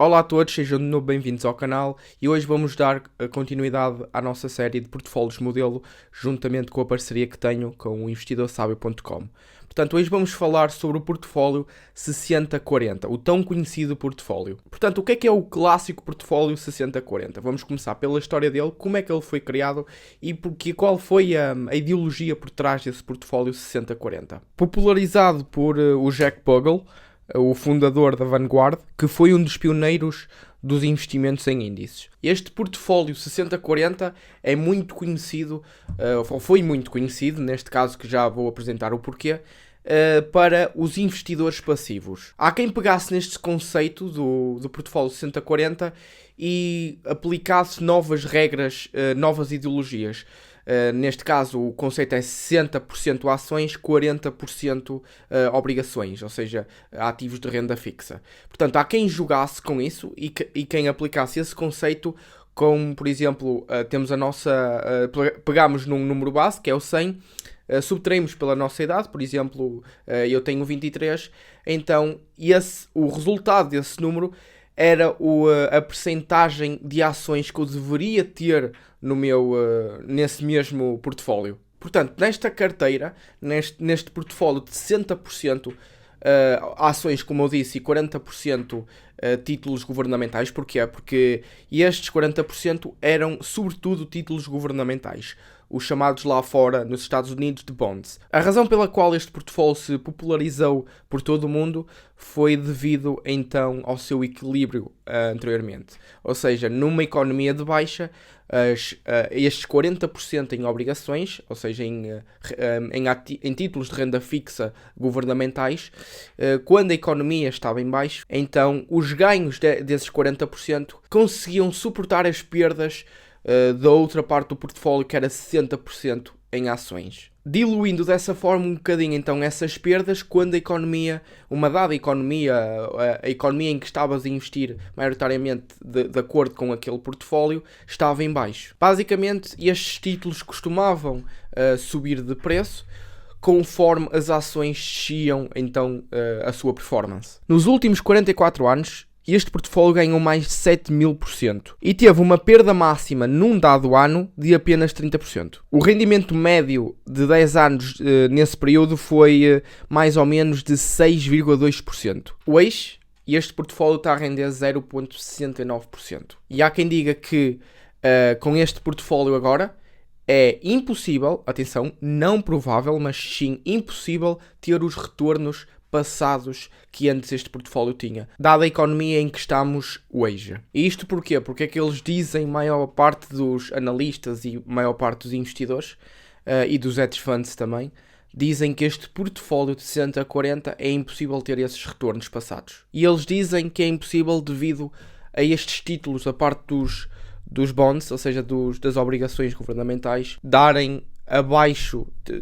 Olá a todos, sejam de novo bem-vindos ao canal e hoje vamos dar continuidade à nossa série de portfólios modelo juntamente com a parceria que tenho com o investidorsábio.com. Portanto, hoje vamos falar sobre o portfólio 60-40, o tão conhecido portfólio. Portanto, o que é o clássico portfólio 60-40? Vamos começar pela história dele, como é que ele foi criado e qual foi a ideologia por trás desse portfólio 60-40. Popularizado por o Jack Bogle, o fundador da Vanguard, que foi um dos pioneiros dos investimentos em índices. Este portfólio 60-40 é muito conhecido, ou foi muito conhecido, neste caso que já vou apresentar o porquê, para os investidores passivos. Há quem pegasse neste conceito do portfólio 60-40 e aplicasse novas regras, novas ideologias. Neste caso, o conceito é 60% ações, 40% obrigações, ou seja, ativos de renda fixa. Portanto, há quem jogasse com isso e quem aplicasse esse conceito, como, por exemplo, temos a nossa... pegamos num número base, que é o 100, subtraímos pela nossa idade, por exemplo, eu tenho 23, então o resultado desse número era a percentagem de ações que eu deveria ter no nesse mesmo portfólio. Portanto, nesta carteira, neste portfólio de 60% ações, como eu disse, e 40% títulos governamentais. Porquê? Porque estes 40% eram sobretudo títulos governamentais, os chamados lá fora, nos Estados Unidos, de bonds. A razão pela qual este portfólio se popularizou por todo o mundo foi devido, então, ao seu equilíbrio anteriormente. Ou seja, numa economia de baixa, estes 40% em obrigações, ou seja, em títulos de renda fixa governamentais, quando a economia estava em baixo, então os ganhos desses 40% conseguiam suportar as perdas da outra parte do portfólio, que era 60% em ações, diluindo dessa forma um bocadinho então essas perdas quando uma dada economia, a economia em que estavas a investir maioritariamente de acordo com aquele portfólio, estava em baixo. Basicamente, estes títulos costumavam subir de preço conforme as ações desciam então a sua performance. Nos últimos 44 anos, este portfólio ganhou mais de 7.000% e teve uma perda máxima num dado ano de apenas 30%. O rendimento médio de 10 anos nesse período foi mais ou menos de 6,2%. Hoje, este portfólio está a render 0,69%. E há quem diga que com este portfólio agora é impossível, atenção, não provável, mas sim impossível ter os retornos passados que antes este portfólio tinha, dada a economia em que estamos hoje. E isto porquê? Porque é que eles dizem, maior parte dos analistas e maior parte dos investidores e dos hedge funds também, dizem que este portfólio de 60-40 é impossível ter esses retornos passados. E eles dizem que é impossível devido a estes títulos, a parte dos bonds, ou seja, das obrigações governamentais,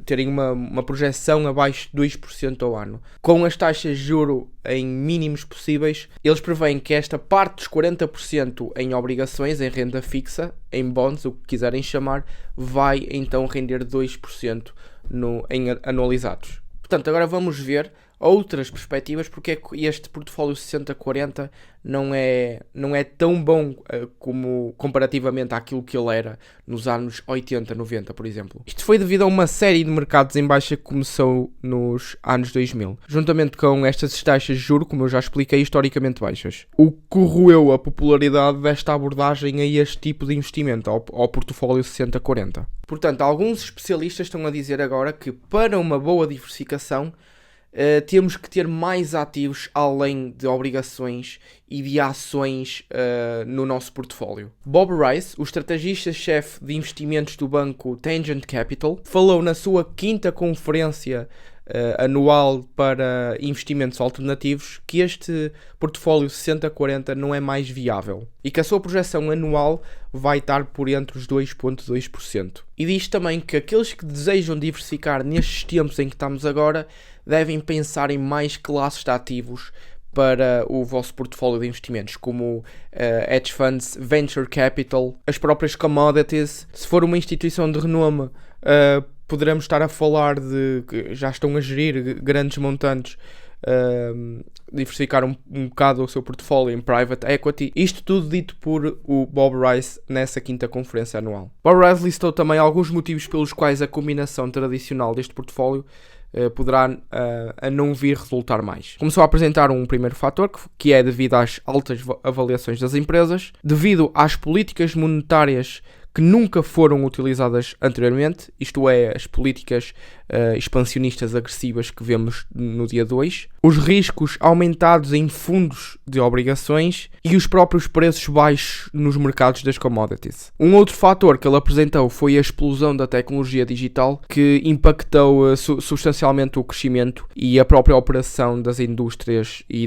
terem uma projeção abaixo de 2% ao ano. Com as taxas de juro em mínimos possíveis, eles preveem que esta parte dos 40% em obrigações, em renda fixa, em bonds, o que quiserem chamar, vai então render 2% em anualizados. Portanto, agora vamos ver outras perspectivas, porque é que este portfólio 60-40 não é tão bom como comparativamente àquilo que ele era nos anos 80, 90, por exemplo. Isto foi devido a uma série de mercados em baixa que começou nos anos 2000, juntamente com estas taxas de juros, como eu já expliquei, historicamente baixas. O que corroeu a popularidade desta abordagem a este tipo de investimento, ao portfólio 60-40. Portanto, alguns especialistas estão a dizer agora que para uma boa diversificação temos que ter mais ativos além de obrigações e de ações no nosso portfólio. Bob Rice, o estrategista-chefe de investimentos do banco Tangent Capital, falou na sua 5ª conferência anual para investimentos alternativos que este portfólio 60-40 não é mais viável e que a sua projeção anual vai estar por entre os 2,2%. E diz também que aqueles que desejam diversificar nestes tempos em que estamos agora devem pensar em mais classes de ativos para o vosso portfólio de investimentos, como hedge funds, venture capital, as próprias commodities. Se for uma instituição de renome, poderemos estar a falar de que já estão a gerir grandes montantes diversificar um bocado o seu portfólio em private equity. Isto tudo dito por o Bob Rice nessa quinta conferência anual. Bob Rice listou também alguns motivos pelos quais a combinação tradicional deste portfólio poderá a não vir resultar mais. Começou a apresentar um primeiro fator, que é devido às altas avaliações das empresas, devido às políticas monetárias que nunca foram utilizadas anteriormente, isto é, as políticas expansionistas agressivas que vemos no dia 2, os riscos aumentados em fundos de obrigações e os próprios preços baixos nos mercados das commodities. Um outro fator que ele apresentou foi a explosão da tecnologia digital, que impactou substancialmente o crescimento e a própria operação das indústrias e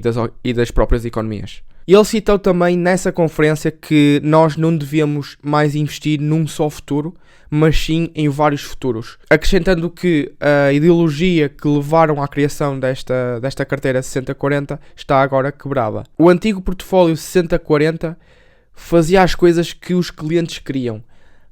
das próprias economias. Ele citou também nessa conferência que nós não devemos mais investir num só futuro, mas sim em vários futuros. Acrescentando que a ideologia que levaram à criação desta carteira 60-40 está agora quebrada. O antigo portfólio 60-40 fazia as coisas que os clientes queriam,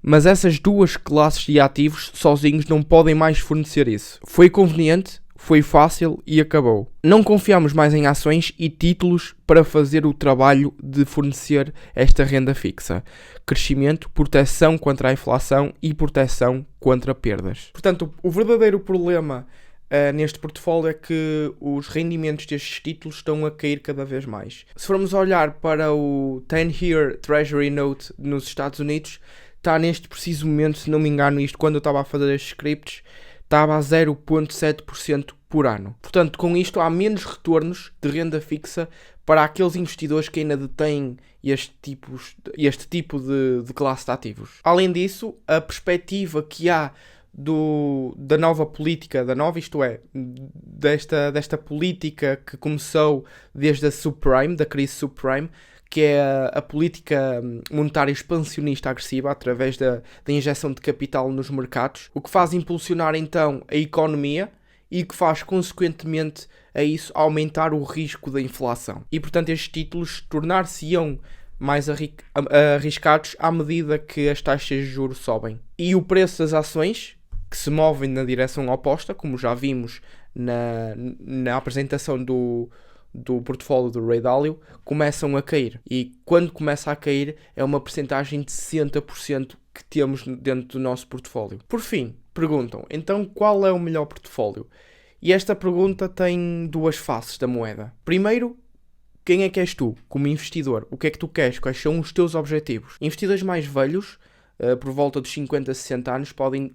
mas essas duas classes de ativos sozinhos não podem mais fornecer isso. Foi conveniente, foi fácil e acabou. Não confiamos mais em ações e títulos para fazer o trabalho de fornecer esta renda fixa. Crescimento, proteção contra a inflação e proteção contra perdas. Portanto, o verdadeiro problema neste portfólio é que os rendimentos destes títulos estão a cair cada vez mais. Se formos olhar para o 10-year Treasury Note nos Estados Unidos, está neste preciso momento, se não me engano, isto quando eu estava a fazer estes scripts, estava a 0,7% por ano. Portanto, com isto há menos retornos de renda fixa para aqueles investidores que ainda detêm este tipo de classe de ativos. Além disso, a perspectiva que há da nova política, isto é, desta política que começou desde a subprime, da crise subprime, que é a política monetária expansionista agressiva através da injeção de capital nos mercados, o que faz impulsionar então a economia e que faz consequentemente a isso aumentar o risco da inflação. E portanto estes títulos tornar-se-ão mais arriscados à medida que as taxas de juros sobem. E o preço das ações, que se movem na direção oposta, como já vimos na apresentação do portfólio do Ray Dalio, começam a cair. E quando começa a cair é uma percentagem de 60% que temos dentro do nosso portfólio. Por fim, perguntam, então qual é o melhor portfólio? E esta pergunta tem duas faces da moeda. Primeiro, quem é que és tu, como investidor? O que é que tu queres? Quais são os teus objetivos? Investidores mais velhos, por volta dos 50 a 60 anos, podem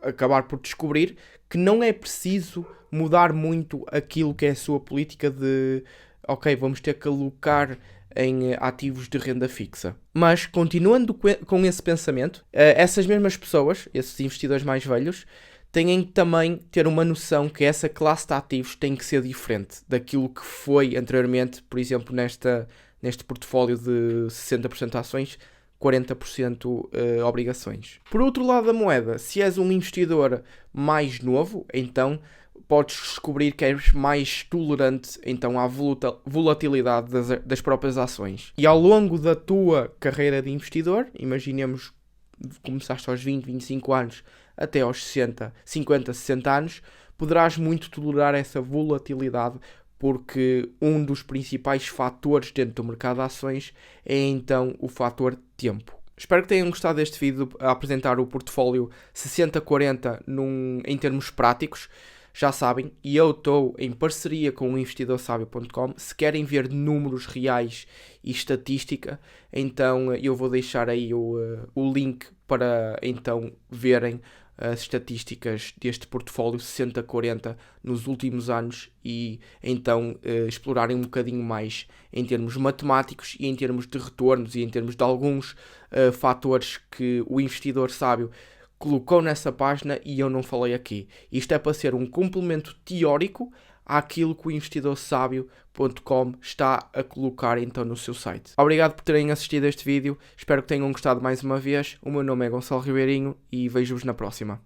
acabar por descobrir que não é preciso mudar muito aquilo que é a sua política de ok, vamos ter que alocar em ativos de renda fixa. Mas, continuando com esse pensamento, essas mesmas pessoas, esses investidores mais velhos, têm que também ter uma noção que essa classe de ativos tem que ser diferente daquilo que foi anteriormente, por exemplo, neste portfólio de 60% ações, 40% obrigações. Por outro lado da moeda, se és um investidor mais novo, então podes descobrir que és mais tolerante então à volatilidade das próprias ações. E ao longo da tua carreira de investidor, imaginemos começaste aos 20, 25 anos até aos 60, 50, 60 anos, poderás muito tolerar essa volatilidade, porque um dos principais fatores dentro do mercado de ações é então o fator tempo. Espero que tenham gostado deste vídeo a apresentar o portfólio 60-40 em termos práticos. Já sabem, e eu estou em parceria com o investidorsabio.com. Se querem ver números reais e estatística, então eu vou deixar aí o link para então verem as estatísticas deste portfólio 60-40 nos últimos anos e então explorarem um bocadinho mais em termos matemáticos e em termos de retornos e em termos de alguns fatores que o investidor sábio colocou nessa página e eu não falei aqui. Isto é para ser um complemento teórico àquilo que o investidorsabio.com está a colocar então no seu site. Obrigado por terem assistido a este vídeo, espero que tenham gostado mais uma vez. O meu nome é Gonçalo Ribeirinho e vejo-vos na próxima.